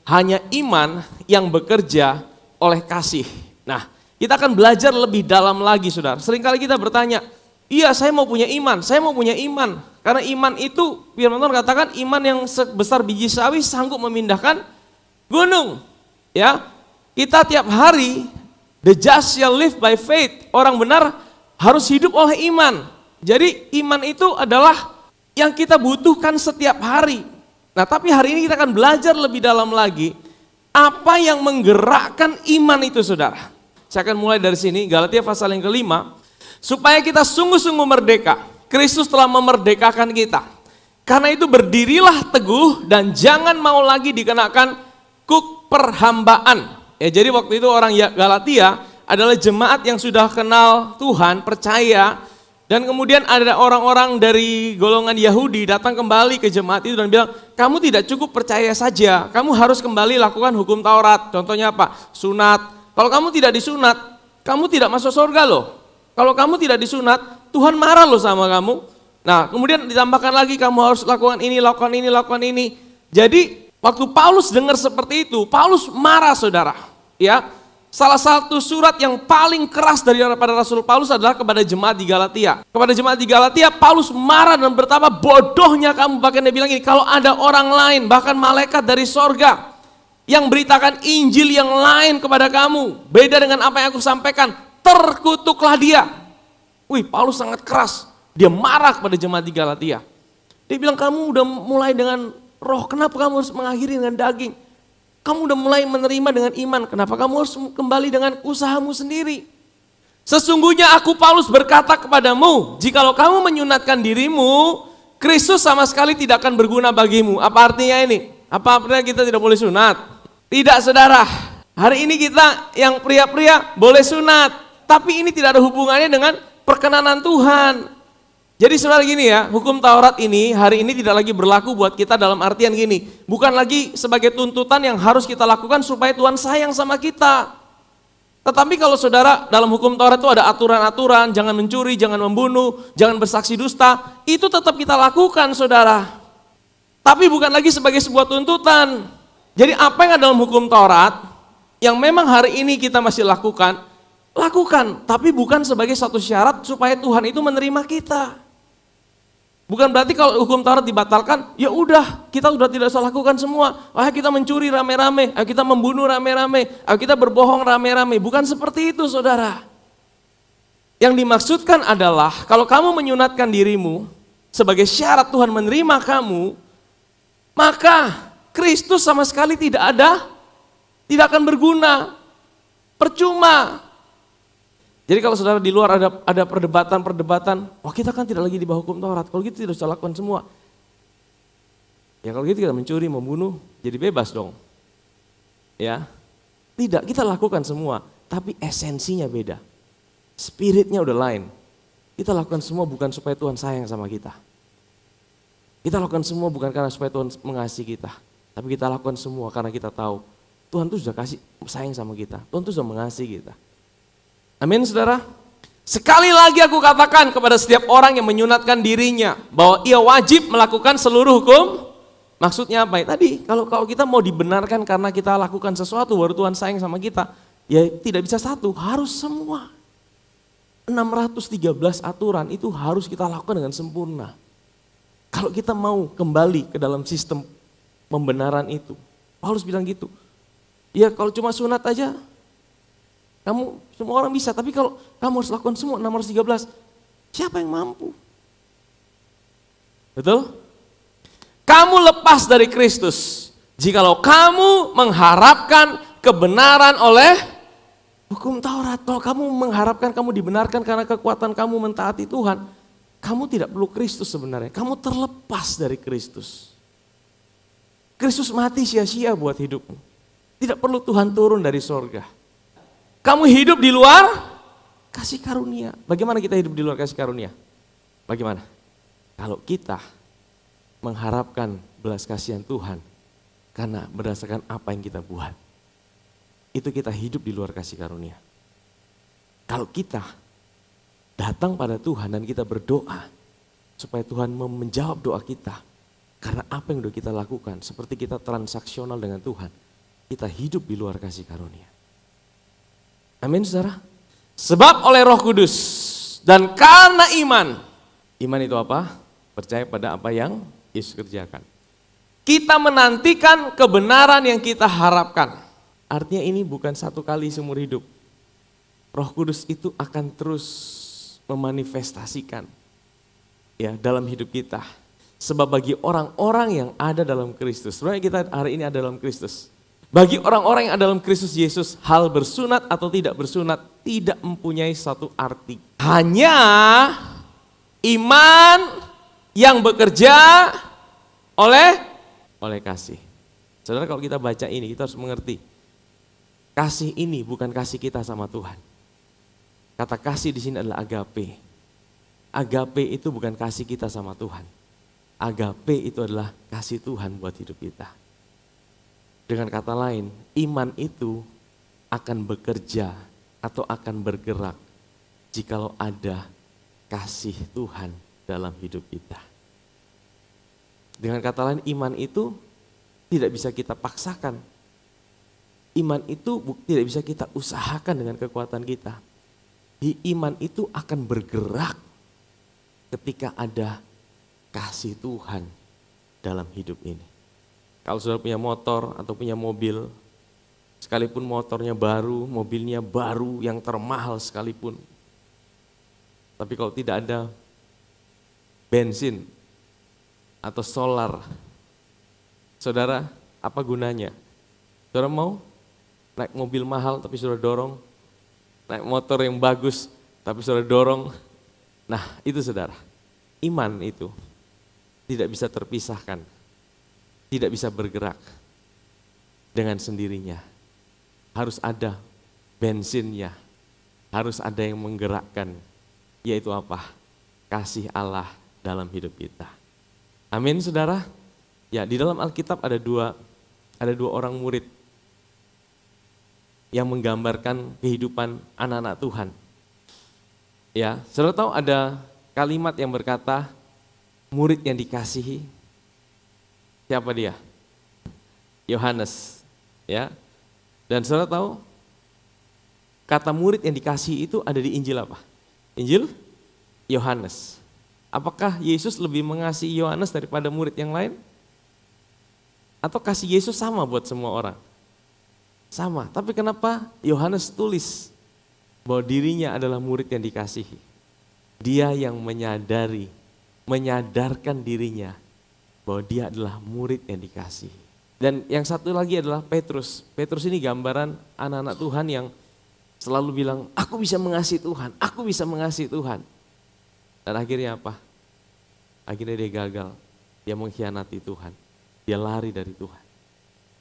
hanya iman yang bekerja oleh kasih. Nah, kita akan belajar lebih dalam lagi, saudara. Seringkali kita bertanya, iya saya mau punya iman, saya mau punya iman. Karena iman itu, firman Tuhan katakan, iman yang sebesar biji sawi sanggup memindahkan gunung. Ya, kita tiap hari, the just shall live by faith. Orang benar harus hidup oleh iman. Jadi iman itu adalah yang kita butuhkan setiap hari. Nah, tapi hari ini kita akan belajar lebih dalam lagi apa yang menggerakkan iman itu, saudara. Saya akan mulai dari sini, Galatia pasal yang ke-5. Supaya kita sungguh-sungguh merdeka. Kristus telah memerdekakan kita. Karena itu berdirilah teguh dan jangan mau lagi dikenakan kuk perhambaan. Ya, jadi waktu itu orang Galatia adalah jemaat yang sudah kenal Tuhan, percaya. Dan kemudian ada orang-orang dari golongan Yahudi datang kembali ke jemaat itu dan bilang, kamu tidak cukup percaya saja, kamu harus kembali lakukan hukum Taurat. Contohnya apa? Sunat. Kalau kamu tidak disunat, kamu tidak masuk surga loh. Kalau kamu tidak disunat, Tuhan marah loh sama kamu. Nah, kemudian ditambahkan lagi, kamu harus lakukan ini, lakukan ini, lakukan ini. Jadi, waktu Paulus dengar seperti itu, Paulus marah, saudara. Ya, salah satu surat yang paling keras daripada Rasul Paulus adalah kepada jemaat di Galatia. Kepada jemaat di Galatia, Paulus marah dan bertambah bodohnya kamu. Bahkan dia bilang ini, kalau ada orang lain, bahkan malaikat dari sorga, yang beritakan Injil yang lain kepada kamu, beda dengan apa yang aku sampaikan, terkutuklah dia. Wih, Paulus sangat keras. Dia marah kepada jemaat di Galatia. Dia bilang, kamu udah mulai dengan roh, kenapa kamu harus mengakhiri dengan daging? Kamu udah mulai menerima dengan iman, kenapa kamu harus kembali dengan usahamu sendiri? Sesungguhnya aku Paulus berkata kepadamu, jikalau kamu menyunatkan dirimu, Kristus sama sekali tidak akan berguna bagimu. Apa artinya ini? Apa artinya kita tidak boleh sunat? Tidak, saudara. Hari ini kita yang pria-pria boleh sunat, tapi ini tidak ada hubungannya dengan perkenanan Tuhan. Jadi saudara gini ya, hukum Taurat ini hari ini tidak lagi berlaku buat kita dalam artian gini. Bukan lagi sebagai tuntutan yang harus kita lakukan supaya Tuhan sayang sama kita. Tetapi kalau saudara dalam hukum Taurat itu ada aturan-aturan, jangan mencuri, jangan membunuh, jangan bersaksi dusta. Itu tetap kita lakukan, saudara. Tapi bukan lagi sebagai sebuah tuntutan. Jadi apa yang ada dalam hukum Taurat yang memang hari ini kita masih lakukan, lakukan. Tapi bukan sebagai satu syarat supaya Tuhan itu menerima kita. Bukan berarti kalau hukum Taurat dibatalkan, ya udah kita udah tidak usah lakukan semua. Ayo kita mencuri rame-rame, ayo kita membunuh rame-rame, ayo kita berbohong rame-rame. Bukan seperti itu, saudara. Yang dimaksudkan adalah kalau kamu menyunatkan dirimu sebagai syarat Tuhan menerima kamu, maka Kristus sama sekali tidak akan berguna, percuma. Jadi kalau saudara di luar ada perdebatan, wah kita kan tidak lagi di bawah hukum Taurat, kalau gitu tidak usah lakukan semua. Ya kalau gitu kita mencuri, membunuh, jadi bebas dong. Ya, tidak, kita lakukan semua, tapi esensinya beda. Spiritnya udah lain. Kita lakukan semua bukan supaya Tuhan sayang sama kita. Kita lakukan semua bukan karena supaya Tuhan mengasihi kita, tapi kita lakukan semua karena kita tahu Tuhan tuh sudah kasih sayang sama kita, Tuhan tuh sudah mengasihi kita. Amin, saudara. Sekali lagi aku katakan kepada setiap orang yang menyunatkan dirinya bahwa ia wajib melakukan seluruh hukum. Maksudnya apa? Tadi kalau kita mau dibenarkan karena kita lakukan sesuatu baru Tuhan sayang sama kita, ya tidak bisa satu, harus semua. 613 aturan itu harus kita lakukan dengan sempurna. Kalau kita mau kembali ke dalam sistem pembenaran itu, Paulus bilang gitu. Ya kalau cuma sunat aja, kamu semua orang bisa, tapi kalau kamu harus lakukan semua 613, siapa yang mampu? Betul? Kamu lepas dari Kristus jikalau kamu mengharapkan kebenaran oleh hukum Taurat. Kalau kamu mengharapkan kamu dibenarkan karena kekuatan kamu mentaati Tuhan, kamu tidak perlu Kristus sebenarnya. Kamu terlepas dari Kristus. Kristus mati sia-sia buat hidupmu. Tidak perlu Tuhan turun dari sorga. Kamu hidup di luar kasih karunia. Bagaimana kita hidup di luar kasih karunia? Bagaimana? Kalau kita mengharapkan belas kasihan Tuhan karena berdasarkan apa yang kita buat, itu kita hidup di luar kasih karunia. Kalau kita datang pada Tuhan dan kita berdoa supaya Tuhan menjawab doa kita karena apa yang sudah kita lakukan, seperti kita transaksional dengan Tuhan, kita hidup di luar kasih karunia. Amin saudara. Sebab oleh Roh Kudus dan karena iman. Iman itu apa? Percaya pada apa yang Yesus kerjakan. Kita menantikan kebenaran yang kita harapkan. Artinya ini bukan satu kali seumur hidup. Roh Kudus itu akan terus memanifestasikan ya dalam hidup kita. Sebab bagi orang-orang yang ada dalam Kristus, sebenarnya kita hari ini ada dalam Kristus. Bagi orang-orang yang ada dalam Kristus Yesus, hal bersunat atau tidak bersunat tidak mempunyai satu arti. Hanya iman yang bekerja oleh kasih. Saudara, kalau kita baca ini, kita harus mengerti. Kasih ini bukan kasih kita sama Tuhan. Kata kasih di sini adalah agape. Agape itu bukan kasih kita sama Tuhan. Agape itu adalah kasih Tuhan buat hidup kita. Dengan kata lain, iman itu akan bekerja atau akan bergerak jikalau ada kasih Tuhan dalam hidup kita. Dengan kata lain, iman itu tidak bisa kita paksakan. Iman itu tidak bisa kita usahakan dengan kekuatan kita. Iman itu akan bergerak ketika ada kasih Tuhan dalam hidup ini. Kalau saudara punya motor atau punya mobil, sekalipun motornya baru, mobilnya baru yang termahal sekalipun. Tapi kalau tidak ada bensin atau solar, saudara, apa gunanya? Saudara mau naik mobil mahal tapi saudara dorong, naik motor yang bagus tapi saudara dorong. Nah itu saudara, iman itu tidak bisa terpisahkan. Tidak bisa bergerak dengan sendirinya. Harus ada bensinnya, harus ada yang menggerakkan, yaitu apa? Kasih Allah dalam hidup kita. Amin saudara. Ya, di dalam Alkitab ada dua orang murid yang menggambarkan kehidupan anak-anak Tuhan. Ya, saudara tahu ada kalimat yang berkata murid yang dikasihi. Siapa dia? Yohanes, ya. Dan saudara tahu kata murid yang dikasihi itu ada di Injil apa? Injil Yohanes. Apakah Yesus lebih mengasihi Yohanes daripada murid yang lain? Atau kasih Yesus sama buat semua orang? Sama, tapi kenapa Yohanes tulis bahwa dirinya adalah murid yang dikasihi? Dia yang menyadarkan dirinya bahwa dia adalah murid yang dikasihi. Dan yang satu lagi adalah Petrus. Petrus ini gambaran anak-anak Tuhan yang selalu bilang, aku bisa mengasihi Tuhan, aku bisa mengasihi Tuhan. Dan akhirnya apa? Akhirnya dia gagal, dia mengkhianati Tuhan, dia lari dari Tuhan.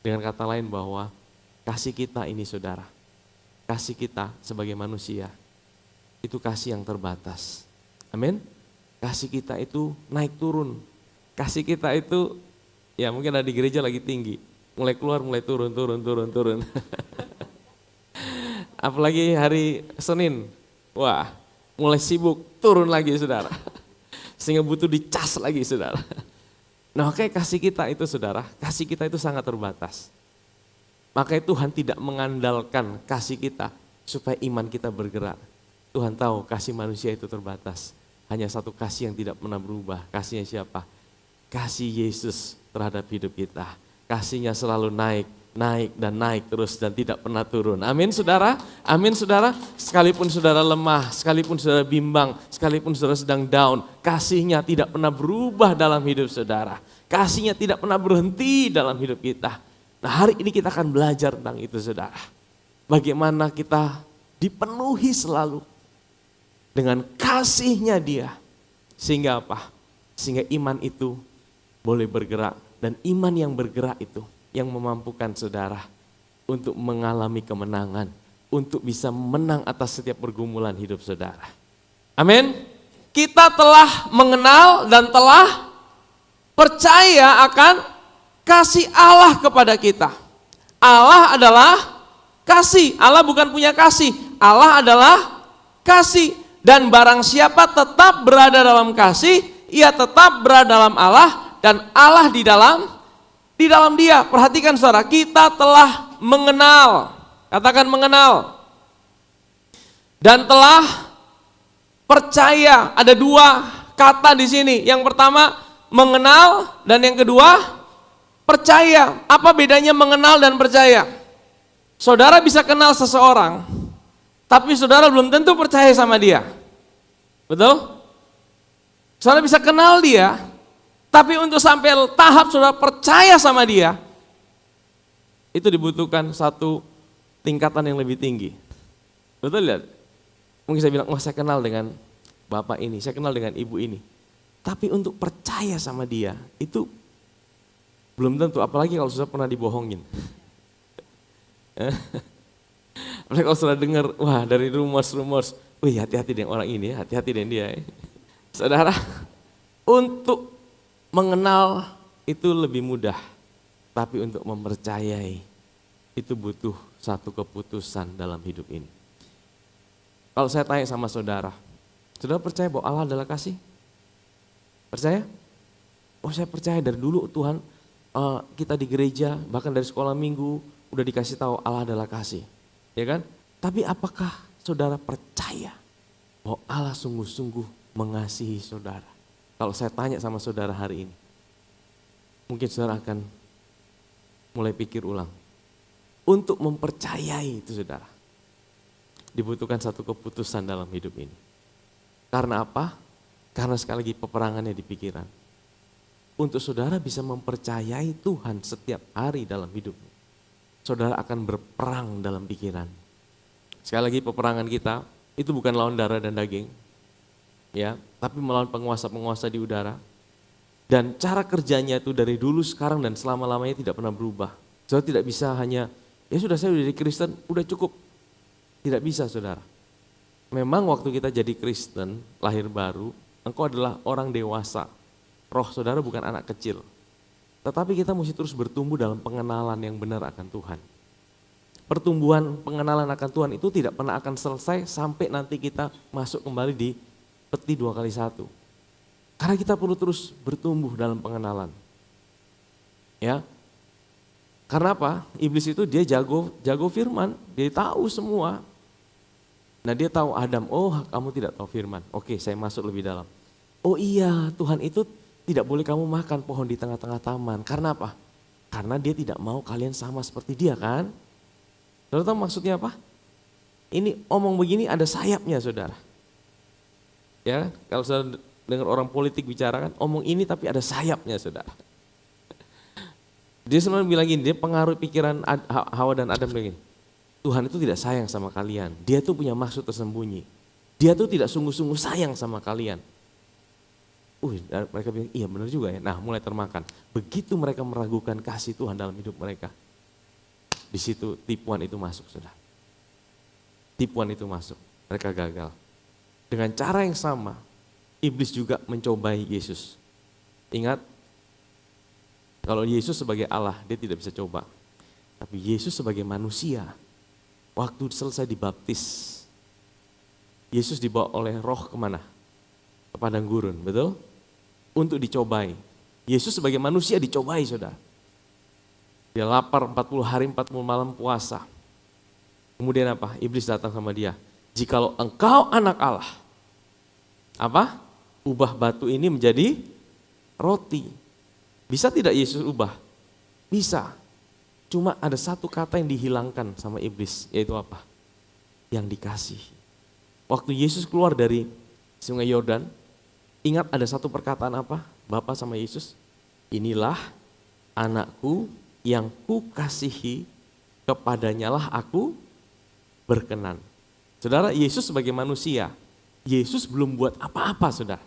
Dengan kata lain bahwa kasih kita ini saudara, kasih kita sebagai manusia, itu kasih yang terbatas. Amin. Kasih kita itu naik turun. Kasih kita itu, ya mungkin ada di gereja lagi tinggi, mulai keluar, mulai turun. Apalagi hari Senin, wah mulai sibuk, turun lagi saudara. Sehingga butuh dicas lagi saudara. Nah makanya kasih kita itu saudara, kasih kita itu sangat terbatas. Makanya Tuhan tidak mengandalkan kasih kita supaya iman kita bergerak. Tuhan tahu kasih manusia itu terbatas. Hanya satu kasih yang tidak pernah berubah, kasihnya siapa? Kasih Yesus terhadap hidup kita. Kasihnya selalu naik dan naik terus dan tidak pernah turun. Amin saudara, amin saudara. Sekalipun saudara lemah, sekalipun saudara bimbang, sekalipun saudara sedang down, kasihnya tidak pernah berubah dalam hidup saudara. Kasihnya tidak pernah berhenti dalam hidup kita. Nah hari ini kita akan belajar tentang itu saudara. Bagaimana kita dipenuhi selalu dengan kasihnya dia. Sehingga apa? Sehingga iman itu boleh bergerak, dan iman yang bergerak itu yang memampukan saudara untuk mengalami kemenangan, untuk bisa menang atas setiap pergumulan hidup saudara. Amin. Kita telah mengenal dan telah percaya akan kasih Allah kepada kita. Allah adalah kasih. Allah bukan punya kasih. Allah adalah kasih. Dan barang siapa tetap berada dalam kasih, ia tetap berada dalam Allah dan Allah di dalam dia. Perhatikan saudara, kita telah mengenal. Katakan mengenal. Dan telah percaya. Ada dua kata di sini. Yang pertama mengenal dan yang kedua percaya. Apa bedanya mengenal dan percaya? Saudara bisa kenal seseorang, tapi saudara belum tentu percaya sama dia. Betul? Saudara bisa kenal dia, tapi untuk sampai tahap saudara percaya sama dia, itu dibutuhkan satu tingkatan yang lebih tinggi. Betul lihat? Mungkin saya bilang, saya kenal dengan bapak ini, saya kenal dengan ibu ini. Tapi untuk percaya sama dia, itu belum tentu, apalagi kalau sudah pernah dibohongin. Apalagi kalau sudah dengar, wah dari rumors, wih hati-hati dengan orang ini, hati-hati dengan dia. Saudara, untuk mengenal itu lebih mudah, tapi untuk mempercayai itu butuh satu keputusan dalam hidup ini. Kalau saya tanya sama saudara, saudara percaya bahwa Allah adalah kasih? Percaya? Oh saya percaya dari dulu Tuhan, kita di gereja, bahkan dari sekolah minggu, udah dikasih tahu Allah adalah kasih. Ya kan? Tapi apakah saudara percaya bahwa Allah sungguh-sungguh mengasihi saudara? Kalau saya tanya sama saudara hari ini, mungkin saudara akan mulai pikir ulang. Untuk mempercayai itu saudara, dibutuhkan satu keputusan dalam hidup ini. Karena apa? Karena sekali lagi peperangannya di pikiran. Untuk saudara bisa mempercayai Tuhan setiap hari dalam hidupmu, saudara akan berperang dalam pikiran. Sekali lagi peperangan kita itu bukan lawan darah dan daging, ya, tapi melawan penguasa-penguasa di udara. Dan cara kerjanya itu dari dulu, sekarang, dan selama-lamanya tidak pernah berubah. Saudara tidak bisa hanya, ya sudah saya udah jadi Kristen, udah cukup. Tidak bisa saudara. Memang waktu kita jadi Kristen, lahir baru, engkau adalah orang dewasa. Roh saudara bukan anak kecil. Tetapi kita mesti terus bertumbuh dalam pengenalan yang benar akan Tuhan. Pertumbuhan pengenalan akan Tuhan itu tidak pernah akan selesai sampai nanti kita masuk kembali di peti 2x1. Karena kita perlu terus bertumbuh dalam pengenalan. Ya. Karena apa? Iblis itu dia jago firman, dia tahu semua. Nah dia tahu Adam, oh kamu tidak tahu firman. Oke, saya masuk lebih dalam. Oh iya, Tuhan itu tidak boleh kamu makan pohon di tengah-tengah taman. Karena apa? Karena dia tidak mau kalian sama seperti dia kan? Saudara tahu maksudnya apa? Ini omong begini ada sayapnya saudara. Ya, kalau saudara dengar orang politik bicara kan, omong ini tapi ada sayapnya saudara. Dia selalu bilang gini, dia pengaruh pikiran Hawa dan Adam begini. Tuhan itu tidak sayang sama kalian, dia tuh punya maksud tersembunyi. Dia tuh tidak sungguh-sungguh sayang sama kalian. Mereka bilang, iya benar juga ya. Nah mulai termakan. Begitu mereka meragukan kasih Tuhan dalam hidup mereka, di situ tipuan itu masuk saudara. Tipuan itu masuk, mereka gagal. Dengan cara yang sama, iblis juga mencobai Yesus. Ingat, kalau Yesus sebagai Allah, dia tidak bisa coba. Tapi Yesus sebagai manusia, waktu selesai dibaptis, Yesus dibawa oleh Roh kemana? Ke padang gurun, betul? Untuk dicobai. Yesus sebagai manusia dicobai, saudara. Dia lapar 40 hari 40 malam puasa. Kemudian apa? Iblis datang sama dia. Jikalau engkau anak Allah, apa? Ubah batu ini menjadi roti. Bisa tidak Yesus ubah? Bisa. Cuma ada satu kata yang dihilangkan sama iblis, yaitu apa? Yang dikasih. Waktu Yesus keluar dari sungai Yordan, ingat ada satu perkataan apa? Bapa sama Yesus, inilah anakku yang kukasihi, kepadanya lah aku berkenan. Saudara, Yesus sebagai manusia, Yesus belum buat apa-apa saudara.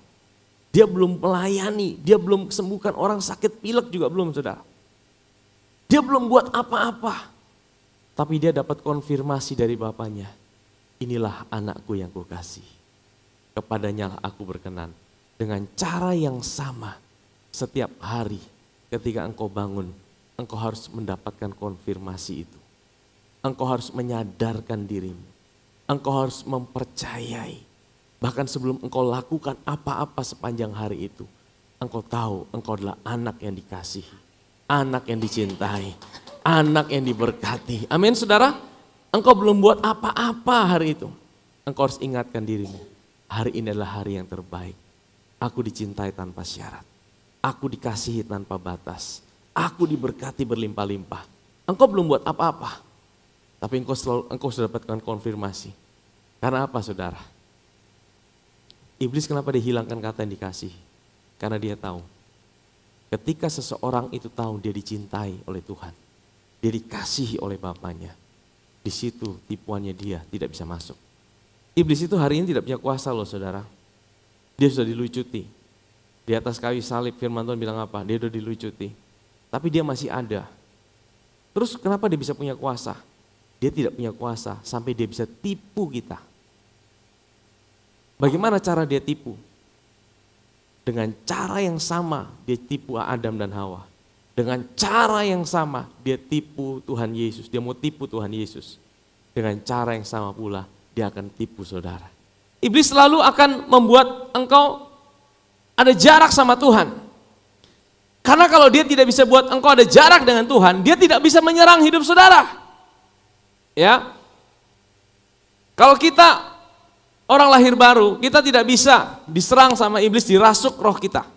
Dia belum melayani, dia belum sembuhkan orang sakit pilek juga belum saudara. Dia belum buat apa-apa. Tapi dia dapat konfirmasi dari Bapaknya. Inilah anakku yang kukasih. Kepadanya lah aku berkenan. Dengan cara yang sama, setiap hari ketika engkau bangun, engkau harus mendapatkan konfirmasi itu. Engkau harus menyadarkan dirimu. Engkau harus mempercayai. Bahkan sebelum engkau lakukan apa-apa sepanjang hari itu, engkau tahu engkau adalah anak yang dikasihi. Anak yang dicintai, anak yang diberkati. Amin saudara. Engkau belum buat apa-apa hari itu. Engkau harus ingatkan dirimu. Hari ini adalah hari yang terbaik. Aku dicintai tanpa syarat. Aku dikasihi tanpa batas. Aku diberkati berlimpah-limpah. Engkau belum buat apa-apa. Tapi engkau sudah dapatkan konfirmasi. Karena apa saudara? Iblis kenapa dihilangkan kata yang dikasihi? Karena dia tahu. Ketika seseorang itu tahu dia dicintai oleh Tuhan. Dia dikasihi oleh Bapaknya. Di situ tipuannya dia tidak bisa masuk. Iblis itu hari ini tidak punya kuasa loh saudara. Dia sudah dilucuti. Di atas kayu salib firman Tuhan bilang apa? Dia sudah dilucuti. Tapi dia masih ada. Terus kenapa dia bisa punya kuasa? Dia tidak punya kuasa sampai dia bisa tipu kita. Bagaimana cara dia tipu? Dengan cara yang sama dia tipu Adam dan Hawa. Dengan cara yang sama dia tipu Tuhan Yesus. Dia mau tipu Tuhan Yesus. Dengan cara yang sama pula dia akan tipu saudara. Iblis selalu akan membuat engkau ada jarak sama Tuhan. Karena kalau dia tidak bisa buat engkau ada jarak dengan Tuhan, dia tidak bisa menyerang hidup saudara. Ya. Kalau kita orang lahir baru, kita tidak bisa diserang sama iblis, dirasuk roh kita.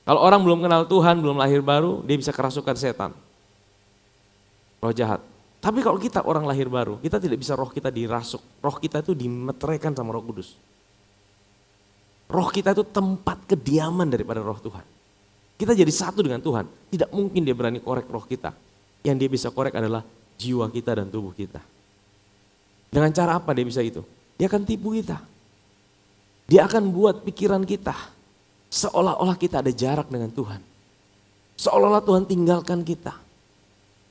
Kalau orang belum kenal Tuhan, belum lahir baru, dia bisa kerasukan setan. Roh jahat. Tapi kalau kita orang lahir baru, kita tidak bisa roh kita dirasuk. Roh kita itu dimeteraikan sama Roh Kudus. Roh kita itu tempat kediaman daripada roh Tuhan. Kita jadi satu dengan Tuhan. Tidak mungkin dia berani korek roh kita. Yang dia bisa korek adalah jiwa kita dan tubuh kita. Dengan cara apa dia bisa itu? Dia akan tipu kita. Dia akan buat pikiran kita seolah-olah kita ada jarak dengan Tuhan. Seolah-olah Tuhan tinggalkan kita.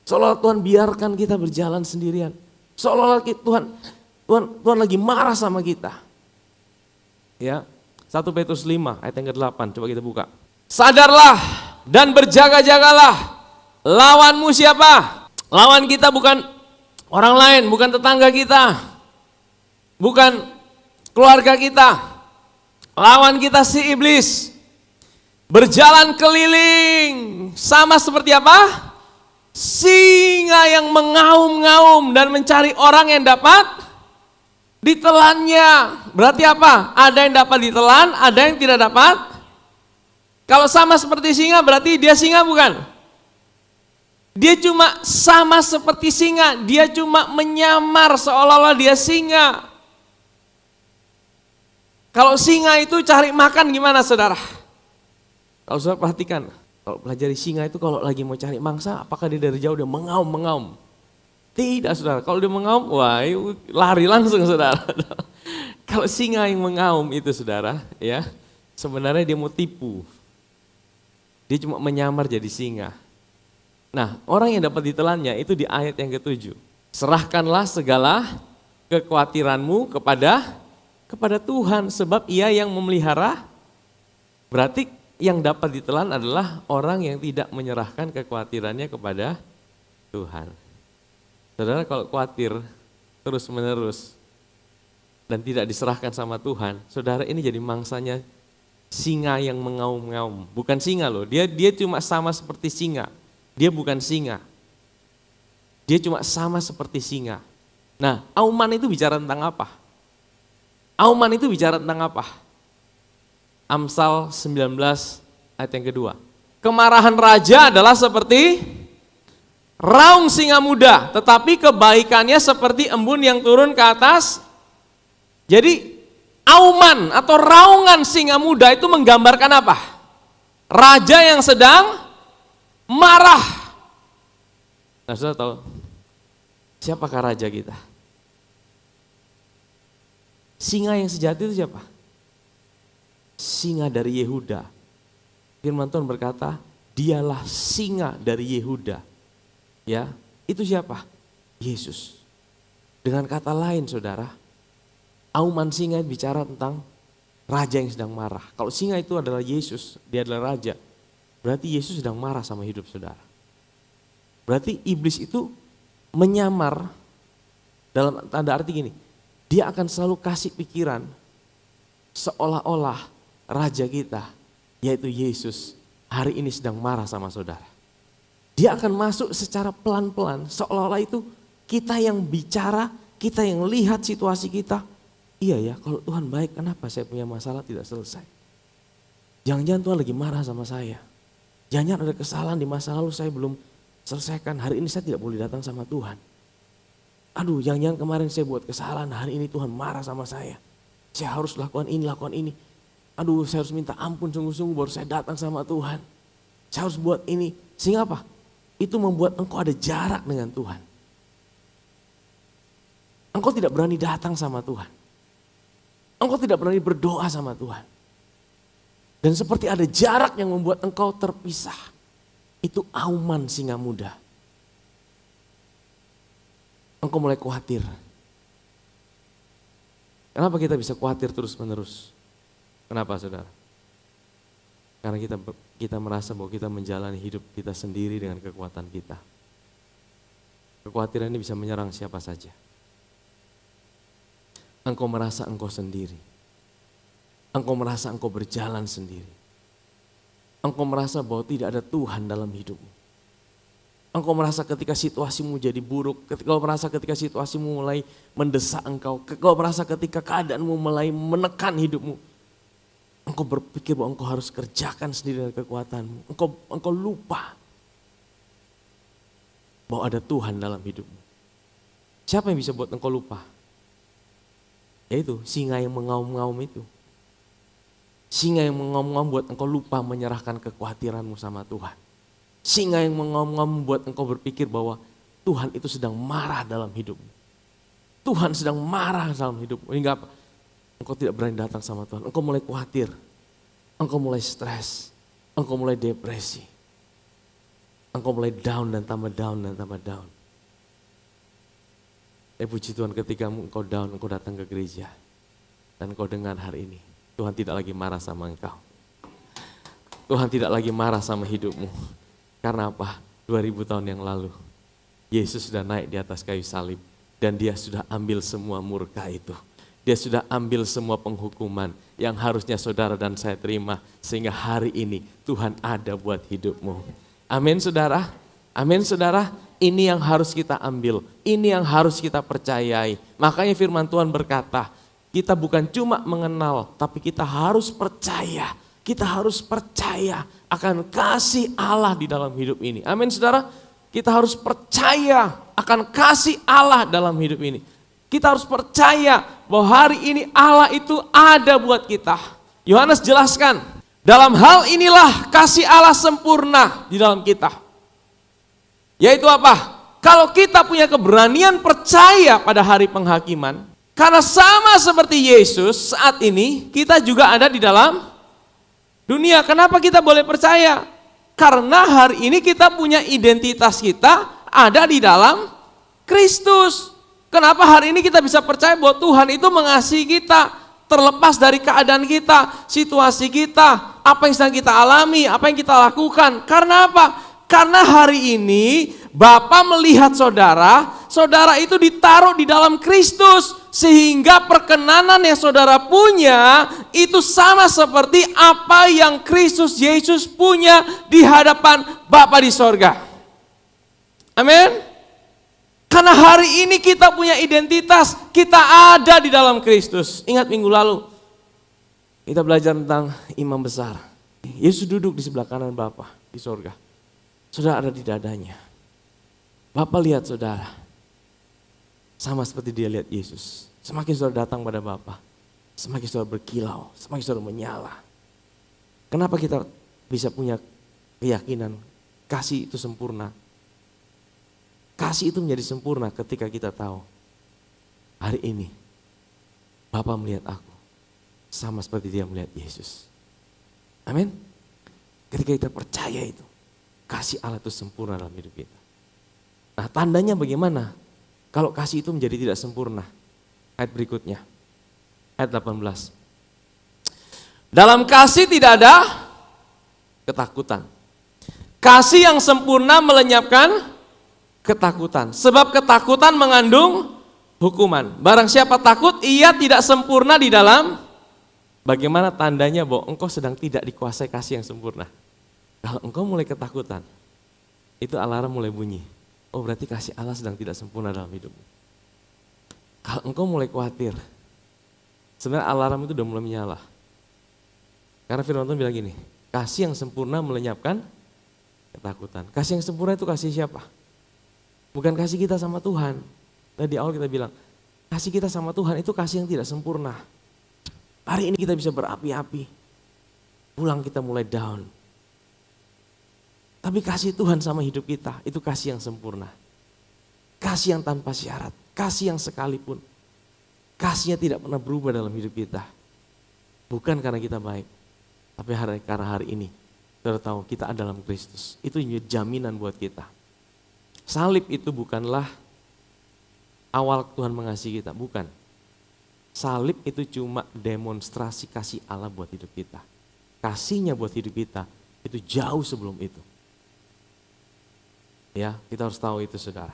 Seolah-olah Tuhan biarkan kita berjalan sendirian. Seolah-olah Tuhan lagi marah sama kita. Ya, 1 Petrus 5 ayat yang ke-8, coba kita buka. Sadarlah dan berjaga-jagalah. Lawanmu siapa? Lawan kita bukan orang lain, bukan tetangga kita. Bukan keluarga kita. Lawan kita si iblis. Berjalan keliling. Sama seperti apa? Singa yang mengaum-ngaum dan mencari orang yang dapat ditelannya. Berarti apa? Ada yang dapat ditelan, ada yang tidak dapat. Kalau sama seperti singa berarti dia singa bukan? Dia cuma sama seperti singa, dia cuma menyamar seolah-olah dia singa. Kalau singa itu cari makan gimana saudara? Kalau saudara perhatikan, kalau pelajari singa itu kalau lagi mau cari mangsa, apakah dia dari jauh dia mengaum-mengaum? Tidak saudara, kalau dia mengaum, wah lari langsung saudara. Kalau singa yang mengaum itu saudara, ya sebenarnya dia mau tipu. Dia cuma menyamar jadi singa. Nah, orang yang dapat ditelannya itu di ayat yang ke-7. Serahkanlah segala kekhawatiranmu kepada Tuhan sebab Ia yang memelihara. Berarti yang dapat ditelan adalah orang yang tidak menyerahkan kekhawatirannya kepada Tuhan. Saudara kalau khawatir terus-menerus dan tidak diserahkan sama Tuhan, saudara ini jadi mangsanya singa yang mengaum-ngaum. Bukan singa loh, dia cuma sama seperti singa. Dia bukan singa. Dia cuma sama seperti singa. Nah, auman itu bicara tentang apa? Auman itu bicara tentang apa? Amsal 19 ayat yang kedua. Kemarahan raja adalah seperti raung singa muda, tetapi kebaikannya seperti embun yang turun ke atas. Jadi auman atau raungan singa muda itu menggambarkan apa? Raja yang sedang marah. Nah, saudara tahu siapakah raja kita? Singa yang sejati itu siapa? Singa dari Yehuda. Firman Tuhan berkata, dialah singa dari Yehuda. Ya, itu siapa? Yesus. Dengan kata lain saudara, auman singa bicara tentang raja yang sedang marah. Kalau singa itu adalah Yesus, dia adalah raja. Berarti Yesus sedang marah sama hidup saudara. Berarti iblis itu menyamar dalam tanda arti gini. Dia akan selalu kasih pikiran seolah-olah raja kita, yaitu Yesus, hari ini sedang marah sama saudara. Dia akan masuk secara pelan-pelan, seolah-olah itu kita yang bicara, kita yang lihat situasi kita. Iya ya, kalau Tuhan baik, kenapa saya punya masalah tidak selesai? Jangan-jangan Tuhan lagi marah sama saya. Jangan-jangan ada kesalahan di masa lalu saya belum selesaikan. Hari ini saya tidak boleh datang sama Tuhan. Aduh, jangan-jangan kemarin saya buat kesalahan, hari ini Tuhan marah sama saya. Saya harus lakukan ini. Aduh, saya harus minta ampun sungguh-sungguh baru saya datang sama Tuhan. Saya harus buat ini. Sehingga apa? Itu membuat engkau ada jarak dengan Tuhan. Engkau tidak berani datang sama Tuhan. Engkau tidak berani berdoa sama Tuhan. Dan seperti ada jarak yang membuat engkau terpisah. Itu auman singa muda. Engkau mulai khawatir. Kenapa kita bisa khawatir terus-menerus? Kenapa saudara? Karena kita merasa bahwa kita menjalani hidup kita sendiri dengan kekuatan kita. Kekhawatiran ini bisa menyerang siapa saja. Engkau merasa engkau sendiri. Engkau merasa engkau berjalan sendiri. Engkau merasa bahwa tidak ada Tuhan dalam hidupmu. Engkau merasa ketika situasimu jadi buruk, engkau merasa ketika situasimu mulai mendesak engkau merasa ketika keadaanmu mulai menekan hidupmu. Engkau berpikir bahwa engkau harus kerjakan sendiri dengan kekuatanmu. Engkau lupa bahwa ada Tuhan dalam hidupmu. Siapa yang bisa buat engkau lupa? Yaitu singa yang mengaum-ngaum itu. Singa yang mengaum-ngaum buat engkau lupa menyerahkan kekhawatiranmu sama Tuhan. Singa yang mengaum-ngaum membuat engkau berpikir bahwa Tuhan itu sedang marah dalam hidupmu. Tuhan sedang marah dalam hidupmu. Hingga apa? Engkau tidak berani datang sama Tuhan. Engkau mulai khawatir. Engkau mulai stres. Engkau mulai depresi. Engkau mulai down dan tambah down dan tambah down. Puji Tuhan ketika engkau down, engkau datang ke gereja. Dan engkau dengar hari ini. Tuhan tidak lagi marah sama engkau. Tuhan tidak lagi marah sama hidupmu. Karena apa? 2000 tahun yang lalu, Yesus sudah naik di atas kayu salib dan dia sudah ambil semua murka itu. Dia sudah ambil semua penghukuman yang harusnya saudara dan saya terima sehingga hari ini Tuhan ada buat hidupmu. Amin saudara, amin saudara. Ini yang harus kita ambil, ini yang harus kita percayai. Makanya firman Tuhan berkata, kita bukan cuma mengenal tapi kita harus percaya. Kita harus percaya akan kasih Allah di dalam hidup ini. Amin saudara. Kita harus percaya akan kasih Allah dalam hidup ini. Kita harus percaya bahwa hari ini Allah itu ada buat kita. Yohanes jelaskan, dalam hal inilah kasih Allah sempurna di dalam kita. Yaitu apa? Kalau kita punya keberanian percaya pada hari penghakiman. Karena sama seperti Yesus saat ini kita juga ada di dalam dunia. Kenapa kita boleh percaya? Karena hari ini kita punya identitas kita ada di dalam Kristus. Kenapa hari ini kita bisa percaya bahwa Tuhan itu mengasihi kita terlepas dari keadaan kita, situasi kita, apa yang sedang kita alami, apa yang kita lakukan. Karena apa? Karena hari ini Bapa melihat saudara, saudara itu ditaruh di dalam Kristus. Sehingga perkenanan yang saudara punya itu sama seperti apa yang Kristus Yesus punya di hadapan Bapa di sorga. Amin. Karena hari ini kita punya identitas, kita ada di dalam Kristus. Ingat minggu lalu kita belajar tentang imam besar. Yesus duduk di sebelah kanan Bapa di sorga. Saudara ada di dadanya. Bapa lihat saudara. Sama seperti dia lihat Yesus. Semakin saudara datang pada Bapa, semakin saudara berkilau, semakin saudara menyala. Kenapa kita bisa punya keyakinan kasih itu sempurna? Kasih itu menjadi sempurna ketika kita tahu hari ini Bapa melihat aku sama seperti dia melihat Yesus. Amin. Ketika kita percaya itu, kasih Allah itu sempurna dalam hidup kita. Nah, tandanya bagaimana? Kalau kasih itu menjadi tidak sempurna. Ayat berikutnya. Ayat 18. Dalam kasih tidak ada ketakutan. Kasih yang sempurna melenyapkan ketakutan. Sebab ketakutan mengandung hukuman. Barang siapa takut, ia tidak sempurna di dalam. Bagaimana tandanya bahwa engkau sedang tidak dikuasai kasih yang sempurna? Kalau engkau mulai ketakutan, itu alarm mulai bunyi. Oh berarti kasih Allah sedang tidak sempurna dalam hidupmu. Kalau engkau mulai khawatir, sebenarnya alarm itu udah mulai menyala. Karena firman Tuhan bilang gini, kasih yang sempurna melenyapkan ketakutan. Kasih yang sempurna itu kasih siapa? Bukan kasih kita sama Tuhan. Tadi awal kita bilang, kasih kita sama Tuhan itu kasih yang tidak sempurna. Hari ini kita bisa berapi-api, pulang kita mulai down. Tapi kasih Tuhan sama hidup kita, itu kasih yang sempurna. Kasih yang tanpa syarat, kasih yang sekalipun. Kasihnya tidak pernah berubah dalam hidup kita. Bukan karena kita baik, tapi karena hari ini kita tahu kita ada dalam Kristus. Itu jaminan buat kita. Salib itu bukanlah awal Tuhan mengasihi kita, bukan. Salib itu cuma demonstrasi kasih Allah buat hidup kita. Kasihnya buat hidup kita itu jauh sebelum itu. Ya, kita harus tahu itu saudara.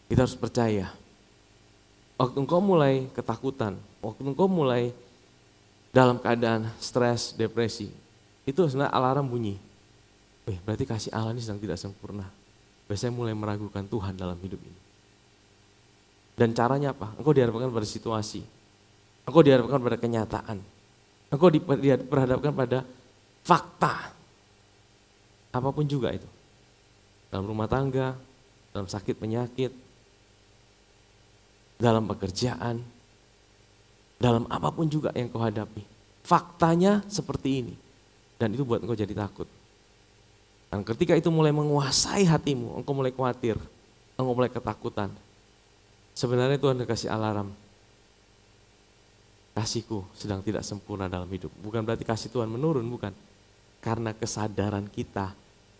Kita harus percaya. Waktu engkau mulai ketakutan, waktu engkau mulai dalam keadaan stres, depresi, itu sebenarnya alarm bunyi. Berarti kasih Allah ini sedang tidak sempurna. Biasanya mulai meragukan Tuhan dalam hidup ini. Dan caranya apa? Engkau dihadapkan pada situasi. Engkau dihadapkan pada kenyataan. Engkau diperhadapkan pada fakta. Apapun juga itu. Dalam rumah tangga, dalam sakit penyakit, dalam pekerjaan, dalam apapun juga yang kau hadapi. Faktanya seperti ini. Dan itu buat engkau jadi takut. Dan ketika itu mulai menguasai hatimu, engkau mulai khawatir, engkau mulai ketakutan. Sebenarnya Tuhan kasih alarm. Kasihku sedang tidak sempurna dalam hidup. Bukan berarti kasih Tuhan menurun, bukan. Karena kesadaran kita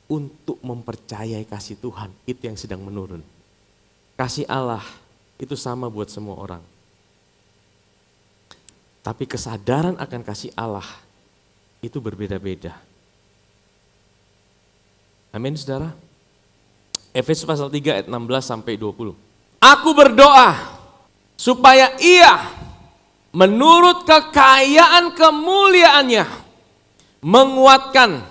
untuk mempercayai kasih Tuhan, itu yang sedang menurun. Kasih Allah itu sama buat semua orang. Tapi kesadaran akan kasih Allah itu berbeda-beda. Amin saudara. Efesus pasal 3 ayat 16 sampai 20. Aku berdoa supaya Ia menurut kekayaan kemuliaannya menguatkan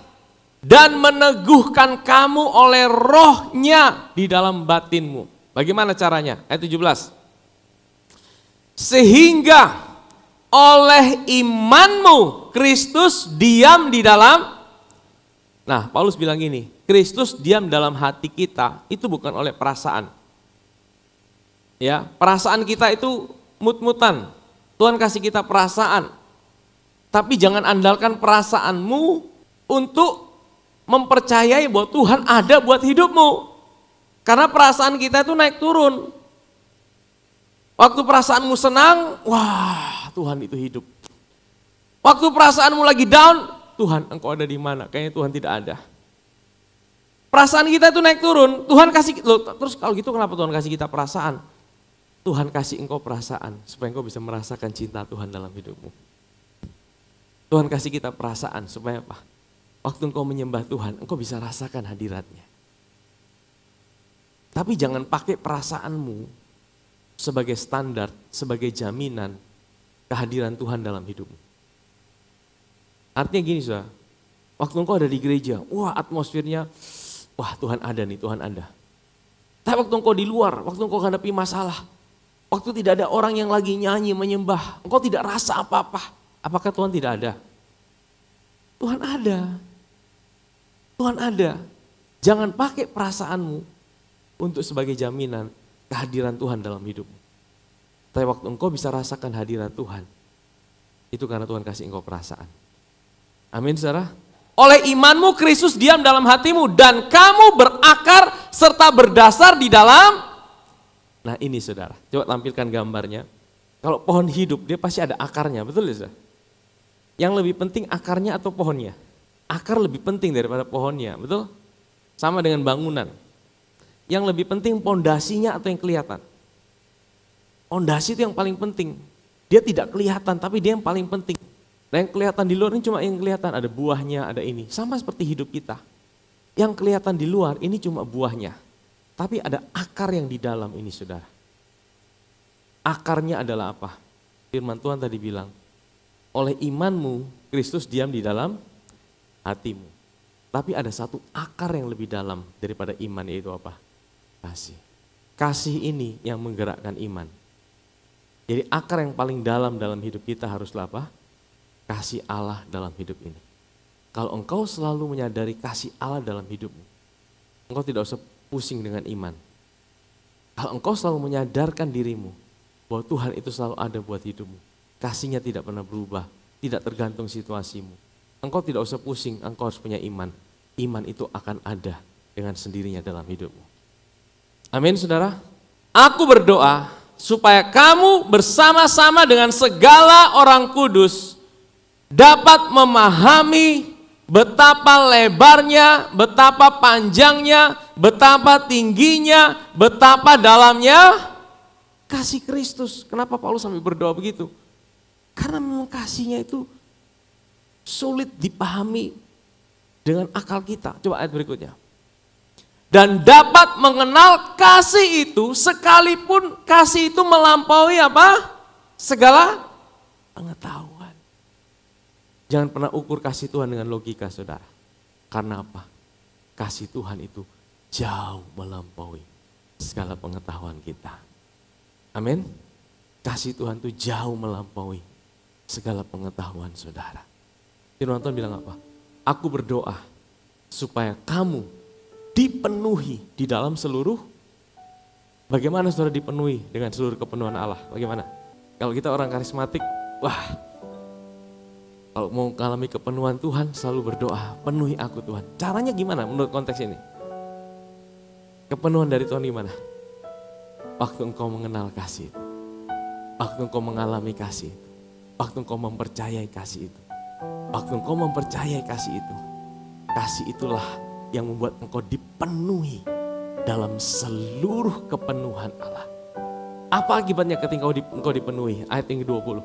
dan meneguhkan kamu oleh rohnya di dalam batinmu. Bagaimana caranya? Ayat 17. Sehingga oleh imanmu Kristus diam di dalam. Nah, Paulus bilang gini, Kristus diam dalam hati kita, itu bukan oleh perasaan. Ya, perasaan kita itu mut-mutan. Tuhan kasih kita perasaan. Tapi jangan andalkan perasaanmu untuk mempercayai bahwa Tuhan ada buat hidupmu. Karena perasaan kita itu naik turun. Waktu perasaanmu senang, wah Tuhan itu hidup. Waktu perasaanmu lagi down, Tuhan engkau ada di mana? Kayaknya Tuhan tidak ada. Perasaan kita itu naik turun, Tuhan kasih, loh, terus kalau gitu kenapa Tuhan kasih kita perasaan? Tuhan kasih engkau perasaan supaya engkau bisa merasakan cinta Tuhan dalam hidupmu. Tuhan kasih kita perasaan supaya apa? Waktu engkau menyembah Tuhan, engkau bisa rasakan hadiratnya. Tapi jangan pakai perasaanmu sebagai standar, sebagai jaminan kehadiran Tuhan dalam hidupmu. Artinya gini saudara, waktu engkau ada di gereja, wah atmosfernya, wah Tuhan ada nih, Tuhan ada. Tapi waktu engkau di luar, waktu engkau hadapi masalah, waktu tidak ada orang yang lagi nyanyi, menyembah, engkau tidak rasa apa-apa. Apakah Tuhan tidak ada? Tuhan ada. Tuhan ada. Jangan pakai perasaanmu untuk sebagai jaminan kehadiran Tuhan dalam hidupmu. Tapi waktu engkau bisa rasakan hadirat Tuhan, itu karena Tuhan kasih engkau perasaan. Amin saudara. Oleh imanmu Kristus diam dalam hatimu dan kamu berakar serta berdasar di dalam. Nah ini saudara, coba tampilkan gambarnya. Kalau pohon hidup dia pasti ada akarnya, betul ya saudara? Yang lebih penting akarnya atau pohonnya? Akar lebih penting daripada pohonnya, betul? Sama dengan bangunan. Yang lebih penting pondasinya atau yang kelihatan? Pondasi itu yang paling penting. Dia tidak kelihatan tapi dia yang paling penting. Nah yang kelihatan di luar ini cuma yang kelihatan, ada buahnya, ada ini. Sama seperti hidup kita. Yang kelihatan di luar ini cuma buahnya. Tapi ada akar yang di dalam ini saudara. Akarnya adalah apa? Firman Tuhan tadi bilang, oleh imanmu Kristus diam di dalam hatimu. Tapi ada satu akar yang lebih dalam daripada iman, yaitu apa? Kasih. Kasih ini yang menggerakkan iman. Jadi akar yang paling dalam hidup kita haruslah apa? Kasih Allah dalam hidup ini. Kalau engkau selalu menyadari kasih Allah dalam hidupmu, engkau tidak usah pusing dengan iman. Kalau engkau selalu menyadarkan dirimu bahwa Tuhan itu selalu ada buat hidupmu, kasihnya tidak pernah berubah, tidak tergantung situasimu. Engkau tidak usah pusing, engkau harus punya iman. Iman itu akan ada dengan sendirinya dalam hidupmu. Amin saudara. Aku berdoa supaya kamu bersama-sama dengan segala orang kudus dapat memahami betapa lebarnya, betapa panjangnya, betapa tingginya, betapa dalamnya kasih Kristus. Kenapa Paulus sampai berdoa begitu? Karena memang kasihnya itu sulit dipahami dengan akal kita. Coba ayat berikutnya. Dan dapat mengenal kasih itu sekalipun kasih itu melampaui apa? Segala pengetahuan. Jangan pernah ukur kasih Tuhan dengan logika saudara. Karena apa? Kasih Tuhan itu jauh melampaui segala pengetahuan kita. Amin. Kasih Tuhan itu jauh melampaui segala pengetahuan saudara. Firman Tuhan bilang apa? Aku berdoa supaya kamu dipenuhi di dalam seluruh. Bagaimana saudara dipenuhi dengan seluruh kepenuhan Allah? Bagaimana? Kalau kita orang karismatik, wah, kalau mau mengalami kepenuhan Tuhan selalu berdoa, penuhi aku Tuhan. Caranya gimana menurut konteks ini? Kepenuhan dari Tuhan gimana? Waktu engkau mengenal kasih itu. Waktu engkau mengalami kasih itu. Waktu engkau mempercayai kasih itu. Waktu engkau mempercayai kasih itu. Kasih itulah yang membuat engkau dipenuhi dalam seluruh kepenuhan Allah. Apa akibatnya ketika engkau dipenuhi? Ayat yang ke-20.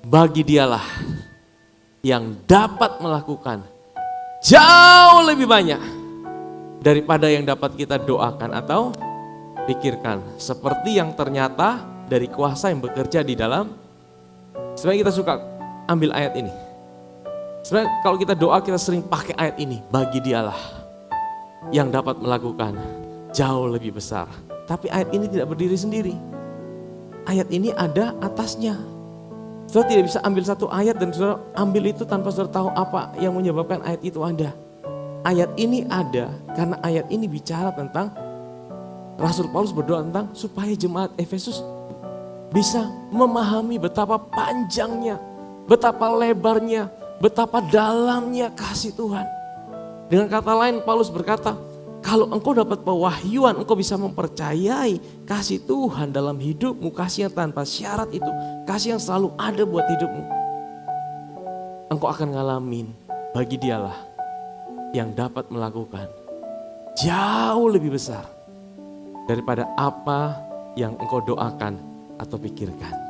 Bagi dialah yang dapat melakukan jauh lebih banyak daripada yang dapat kita doakan atau pikirkan. Seperti yang ternyata dari kuasa yang bekerja di dalam. Sebenarnya kita suka ambil ayat ini. Sebenarnya kalau kita doa kita sering pakai ayat ini. Bagi dialah yang dapat melakukan jauh lebih besar. Tapi ayat ini tidak berdiri sendiri. Ayat ini ada atasnya. Saudara tidak bisa ambil satu ayat dan saudara ambil itu tanpa saudara tahu apa yang menyebabkan ayat itu ada. Ayat ini ada karena ayat ini bicara tentang Rasul Paulus berdoa tentang supaya jemaat Efesus bisa memahami betapa panjangnya, betapa lebarnya, betapa dalamnya kasih Tuhan. Dengan kata lain Paulus berkata, kalau engkau dapat pewahyuan, engkau bisa mempercayai kasih Tuhan dalam hidupmu, kasih yang tanpa syarat itu, kasih yang selalu ada buat hidupmu. Engkau akan ngalamin, bagi dialah yang dapat melakukan jauh lebih besar daripada apa yang engkau doakan atau pikirkan.